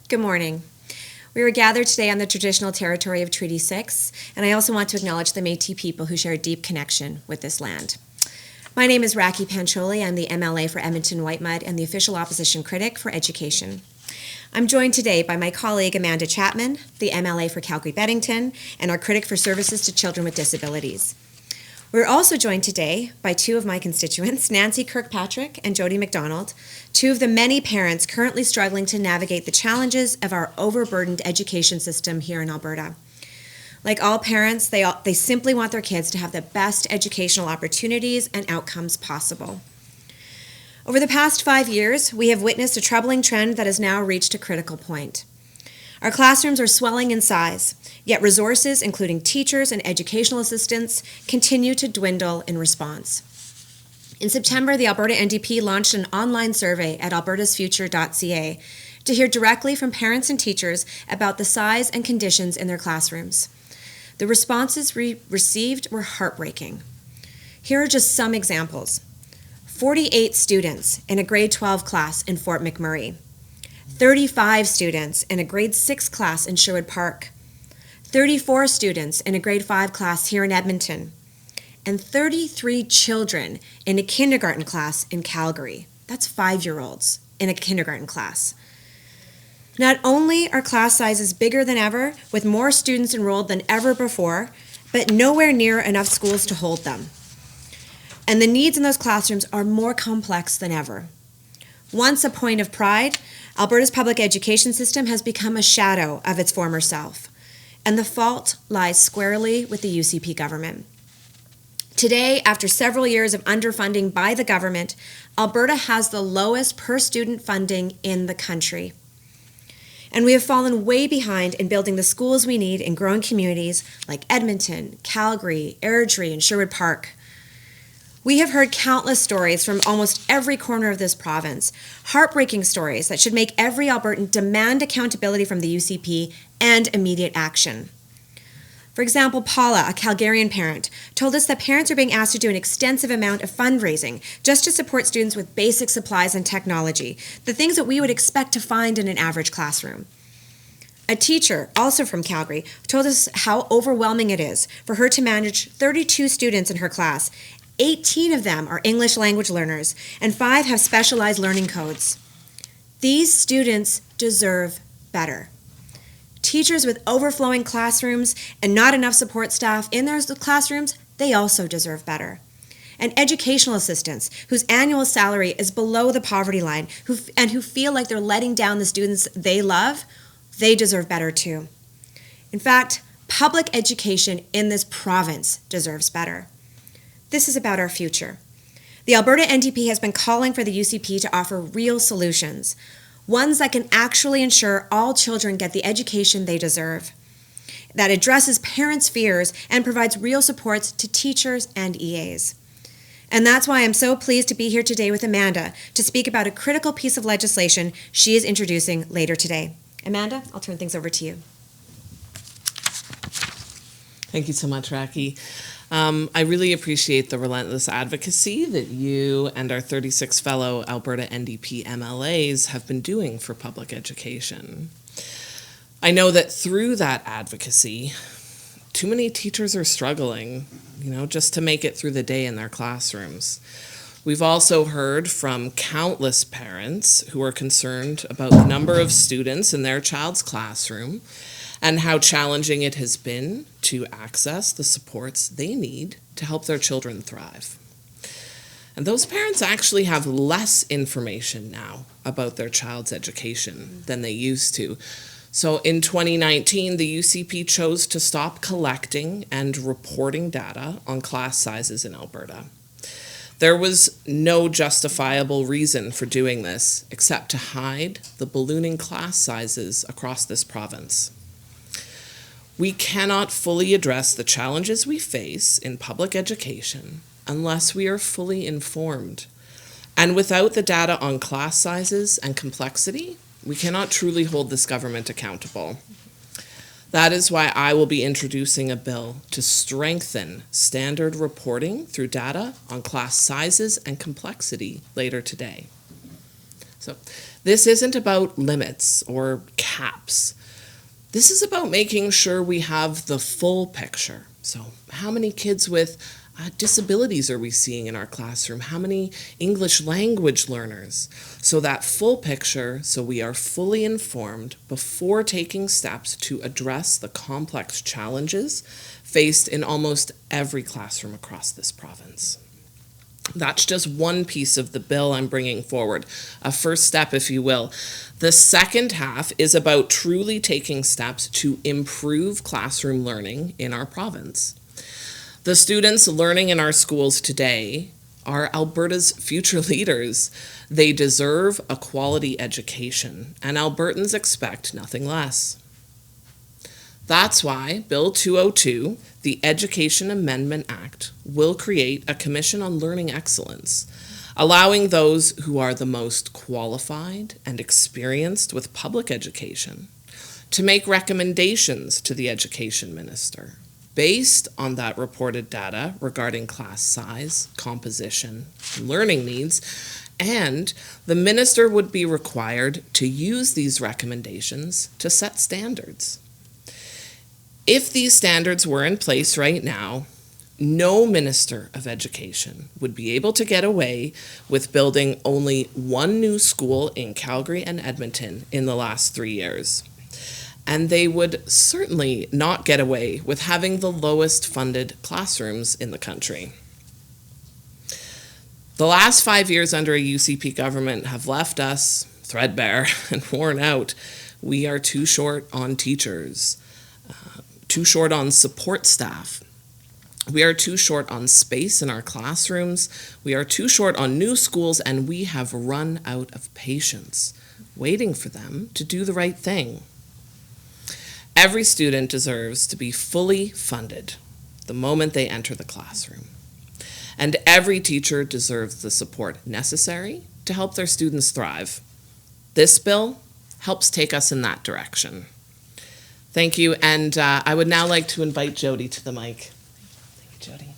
Good morning. We were gathered today on the traditional territory of Treaty 6, and I also want to acknowledge the Métis people who share a deep connection with this land. My name is Rakhi Pancholi. I'm the MLA for Edmonton-Whitemud and the official opposition critic for education. I'm joined today by my colleague Amanda Chapman, the MLA for Calgary-Beddington, and our critic for services to children with disabilities. We're also joined today by two of my constituents, Nancy Kirkpatrick and Jody McDonald, two of the many parents currently struggling to navigate the challenges of our overburdened education system here in Alberta. Like all parents, they simply want their kids to have the best educational opportunities and outcomes possible. Over the past 5 years, we have witnessed a troubling trend that has now reached a critical point. Our classrooms are swelling in size, yet resources, including teachers and educational assistants, continue to dwindle in response. In September, the Alberta NDP launched an online survey at albertasfuture.ca to hear directly from parents and teachers about the size and conditions in their classrooms. The responses we received were heartbreaking. Here are just some examples. 48 students in a grade 12 class in Fort McMurray. 35 students in a grade 6 class in Sherwood Park, 34 students in a grade 5 class here in Edmonton, and 33 children in a kindergarten class in Calgary. That's 5-year-olds in a kindergarten class. Not only are class sizes bigger than ever, with more students enrolled than ever before, but nowhere near enough schools to hold them. And the needs in those classrooms are more complex than ever. Once a point of pride, Alberta's public education system has become a shadow of its former self, and the fault lies squarely with the UCP government. Today, after several years of underfunding by the government, Alberta has the lowest per-student funding in the country. And we have fallen way behind in building the schools we need in growing communities like Edmonton, Calgary, Airdrie, and Sherwood Park. We have heard countless stories from almost every corner of this province, heartbreaking stories that should make every Albertan demand accountability from the UCP and immediate action. For example, Paula, a Calgarian parent, told us that parents are being asked to do an extensive amount of fundraising just to support students with basic supplies and technology, the things that we would expect to find in an average classroom. A teacher, also from Calgary, told us how overwhelming it is for her to manage 32 students in her class. 18 of them are English language learners, and 5 have specialized learning codes. These students deserve better. Teachers with overflowing classrooms and not enough support staff in their classrooms, they also deserve better. And educational assistants whose annual salary is below the poverty line who feel like they're letting down the students they love, they deserve better too. In fact, public education in this province deserves better. This is about our future. The Alberta NDP has been calling for the UCP to offer real solutions, ones that can actually ensure all children get the education they deserve, that addresses parents' fears and provides real supports to teachers and EAs. And that's why I'm so pleased to be here today with Amanda to speak about a critical piece of legislation she is introducing later today. Amanda, I'll turn things over to you. Thank you so much, Rakhi. I really appreciate the relentless advocacy that you and our 36 fellow Alberta NDP MLAs have been doing for public education. I know that through that advocacy, too many teachers are struggling, just to make it through the day in their classrooms. We've also heard from countless parents who are concerned about the number of students in their child's classroom and how challenging it has been to access the supports they need to help their children thrive. And those parents actually have less information now about their child's education than they used to. So in 2019, the UCP chose to stop collecting and reporting data on class sizes in Alberta. There was no justifiable reason for doing this except to hide the ballooning class sizes across this province. We cannot fully address the challenges we face in public education unless we are fully informed. And without the data on class sizes and complexity, we cannot truly hold this government accountable. That is why I will be introducing a bill to strengthen standard reporting through data on class sizes and complexity later today. So this isn't about limits or TAPS. This is about making sure we have the full picture. So how many kids with disabilities are we seeing in our classroom? How many English language learners? So that full picture, so we are fully informed before taking steps to address the complex challenges faced in almost every classroom across this province. That's just one piece of the bill I'm bringing forward, a first step, if you will. The second half is about truly taking steps to improve classroom learning in our province. The students learning in our schools today are Alberta's future leaders. They deserve a quality education, and Albertans expect nothing less. That's why Bill 202, the Education Amendment Act, will create a Commission on Learning Excellence, allowing those who are the most qualified and experienced with public education to make recommendations to the Education Minister based on that reported data regarding class size, composition, and learning needs, and the Minister would be required to use these recommendations to set standards. If these standards were in place right now, no Minister of Education would be able to get away with building only one new school in Calgary and Edmonton in the last 3 years. And they would certainly not get away with having the lowest funded classrooms in the country. The last 5 years under a UCP government have left us threadbare and worn out. We are too short on teachers. Too short on support staff. We are too short on space in our classrooms. We are too short on new schools, and we have run out of patience, waiting for them to do the right thing. Every student deserves to be fully funded the moment they enter the classroom. And every teacher deserves the support necessary to help their students thrive. This bill helps take us in that direction. Thank you, and I would now like to invite Jody to the mic. Thank you, Jody.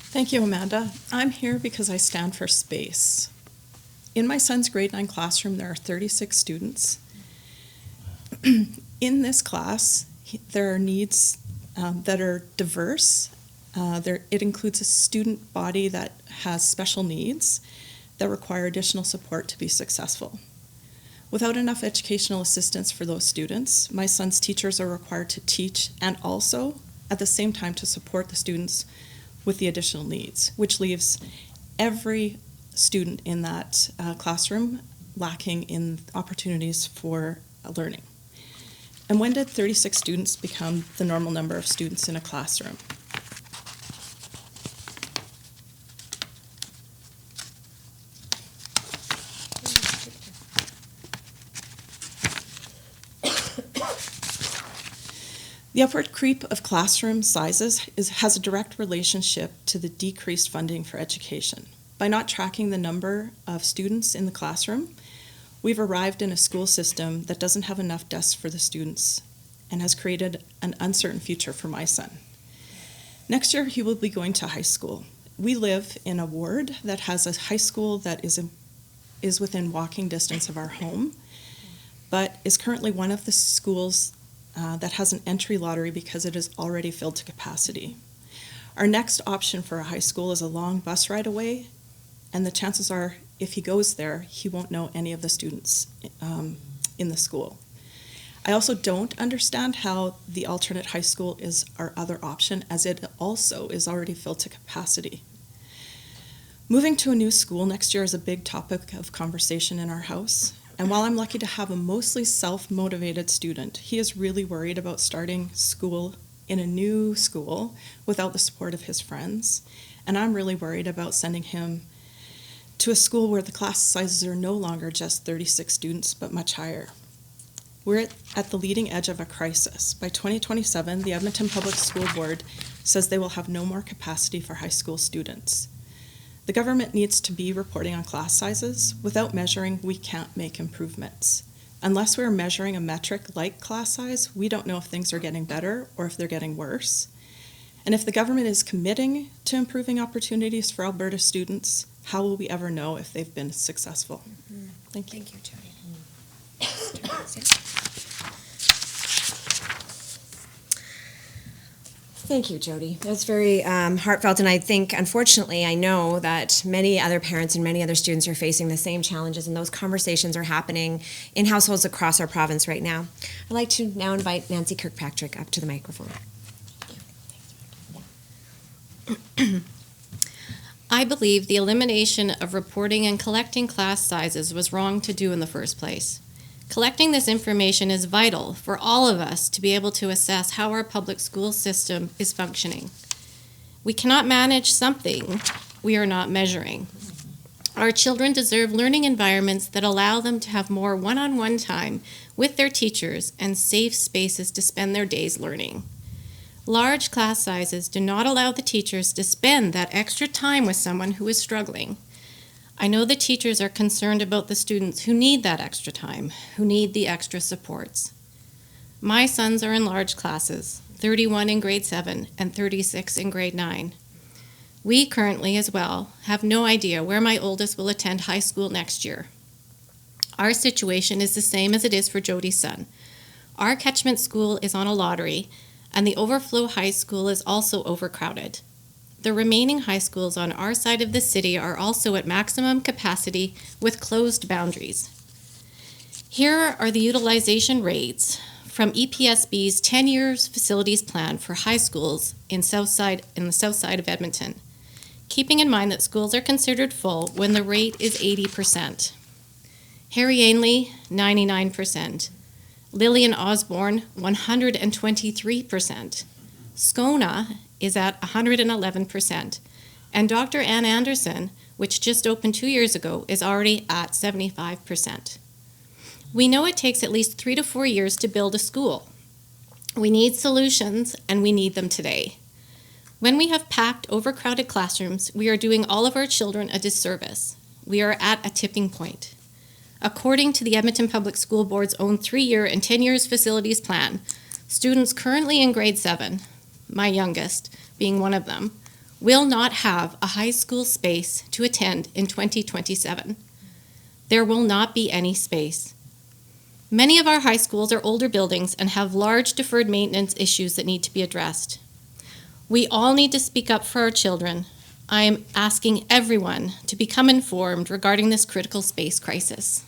Thank you, Amanda. I'm here because I stand for space. In my son's grade 9 classroom, there are 36 students. In this class, there are needs that are diverse. It includes a student body that has special needs that require additional support to be successful. Without enough educational assistance for those students, my son's teachers are required to teach and also, at the same time, to support the students with the additional needs, which leaves every student in that classroom lacking in opportunities for learning. And when did 36 students become the normal number of students in a classroom? The upward creep of classroom sizes has a direct relationship to the decreased funding for education. By not tracking the number of students in the classroom, we've arrived in a school system that doesn't have enough desks for the students and has created an uncertain future for my son. Next year, he will be going to high school. We live in a ward that has a high school that is within walking distance of our home, but is currently one of the schools that has an entry lottery because it is already filled to capacity. Our next option for a high school is a long bus ride away, and the chances are, if he goes there, he won't know any of the students in the school. I also don't understand how the alternate high school is our other option, as it also is already filled to capacity. Moving to a new school next year is a big topic of conversation in our house. And while I'm lucky to have a mostly self-motivated student, he is really worried about starting school in a new school without the support of his friends. And I'm really worried about sending him to a school where the class sizes are no longer just 36 students, but much higher. We're at the leading edge of a crisis. By 2027, the Edmonton Public School Board says they will have no more capacity for high school students. The government needs to be reporting on class sizes. Without measuring, we can't make improvements. Unless we're measuring a metric like class size, we don't know if things are getting better or if they're getting worse. And if the government is committing to improving opportunities for Alberta students, how will we ever know if they've been successful? Mm-hmm. Thank you. Thank you, Jody. Thank you, Jody. That's very heartfelt, and I think, unfortunately, I know that many other parents and many other students are facing the same challenges, and those conversations are happening in households across our province right now. I'd like to now invite Nancy Kirkpatrick up to the microphone. I believe the elimination of reporting and collecting class sizes was wrong to do in the first place. Collecting this information is vital for all of us to be able to assess how our public school system is functioning. We cannot manage something we are not measuring. Our children deserve learning environments that allow them to have more one-on-one time with their teachers and safe spaces to spend their days learning. Large class sizes do not allow the teachers to spend that extra time with someone who is struggling. I know the teachers are concerned about the students who need that extra time, who need the extra supports. My sons are in large classes, 31 in grade 7 and 36 in grade 9. We currently, as well, have no idea where my oldest will attend high school next year. Our situation is the same as it is for Jody's son. Our catchment school is on a lottery, and the overflow high school is also overcrowded. The remaining high schools on our side of the city are also at maximum capacity with closed boundaries. Here are the utilization rates from EPSB's 10 years facilities plan for high schools in the south side of Edmonton, keeping in mind that schools are considered full when the rate is 80%. Harry Ainley, 99%. Lillian Osborne, 123%. Scona is at 111%. And Dr. Ann Anderson, which just opened 2 years ago, is already at 75%. We know it takes at least 3 to 4 years to build a school. We need solutions, and we need them today. When we have packed, overcrowded classrooms, we are doing all of our children a disservice. We are at a tipping point. According to the Edmonton Public School Board's own 3-year and 10 years facilities plan, students currently in grade 7, my youngest being one of them, will not have a high school space to attend in 2027. There will not be any space. Many of our high schools are older buildings and have large deferred maintenance issues that need to be addressed. We all need to speak up for our children. I am asking everyone to become informed regarding this critical space crisis.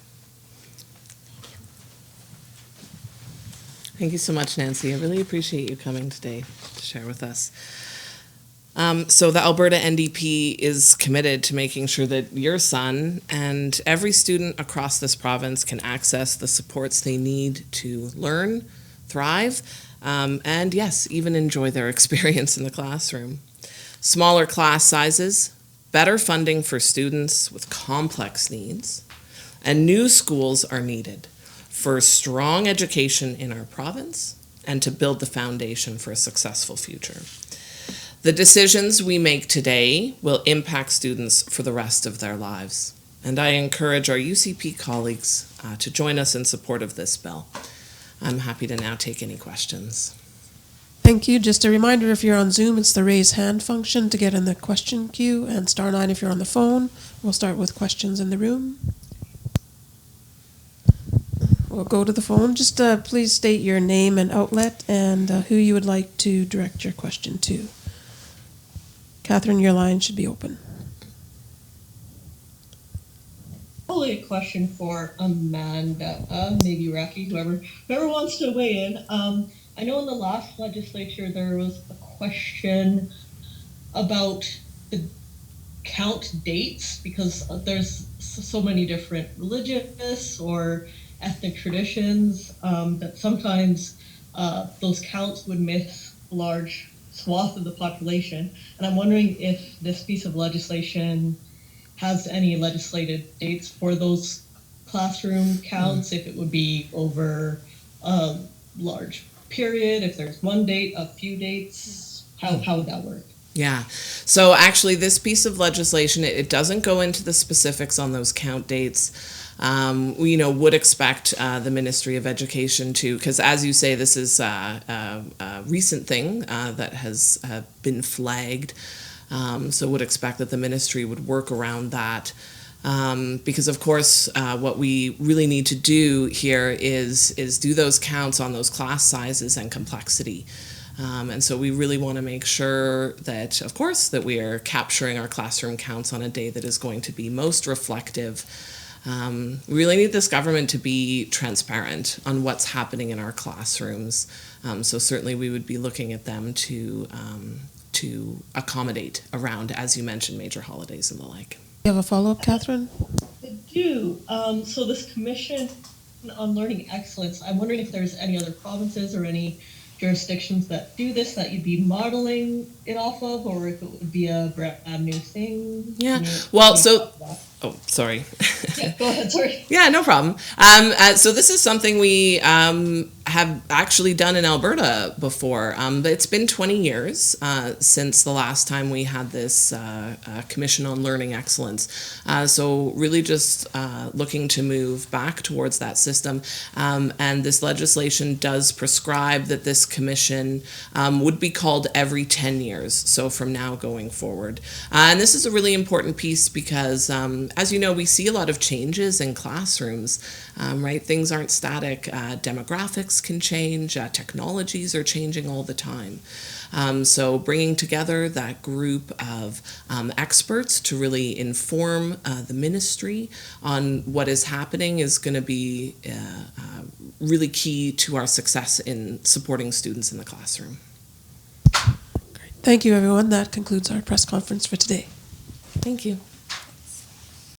Thank you so much, Nancy. I really appreciate you coming today to share with us. So the Alberta NDP is committed to making sure that your son and every student across this province can access the supports they need to learn, thrive, and yes, even enjoy their experience in the classroom. Smaller class sizes, better funding for students with complex needs, and new schools are needed for strong education in our province and to build the foundation for a successful future. The decisions we make today will impact students for the rest of their lives, and I encourage our UCP colleagues to join us in support of this bill. I'm happy to now take any questions. Thank you. Just a reminder, if you're on Zoom, it's the raise hand function to get in the question queue, and *9 if you're on the phone. We'll start with questions in the room. We'll go to the phone. Just please state your name and outlet and who you would like to direct your question to. Catherine, your line should be open. Probably a question for Amanda, maybe Rakhi, whoever wants to weigh in. I know in the last legislature there was a question about the count dates because there's so many different religious or ethnic traditions that sometimes those counts would miss a large swath of the population. And I'm wondering if this piece of legislation has any legislated dates for those classroom counts, if it would be over a large period, if there's one date, a few dates, how would that work? Yeah, so actually this piece of legislation, it doesn't go into the specifics on those count dates. We, would expect the Ministry of Education to, because as you say, this is a recent thing that has been flagged. So would expect that the ministry would work around that. Because of course, what we really need to do here is do those counts on those class sizes and complexity. And so we really want to make sure that, of course, that we are capturing our classroom counts on a day that is going to be most reflective. We really need this government to be transparent on what's happening in our classrooms. So certainly we would be looking at them to accommodate around, as you mentioned, major holidays and the like. You have a follow-up, Catherine? I do. So this Commission on Learning Excellence, I'm wondering if there's any other provinces or any jurisdictions that do this that you'd be modeling it off of, or if it would be a brand new thing. Yeah. Well, so. Oh, sorry. Yeah, go ahead. Sorry. Yeah, no problem. So this is something we have actually done in Alberta before. But it's been 20 years since the last time we had this Commission on Learning Excellence. So really just looking to move back towards that system. And this legislation does prescribe that this commission would be called every 10 years. So from now going forward. And this is a really important piece because as you know, we see a lot of changes in classrooms, right? Things aren't static. Demographics can change. Technologies are changing all the time. So bringing together that group of experts to really inform the ministry on what is happening is going to be really key to our success in supporting students in the classroom. Great. Thank you, everyone. That concludes our press conference for today. Thank you.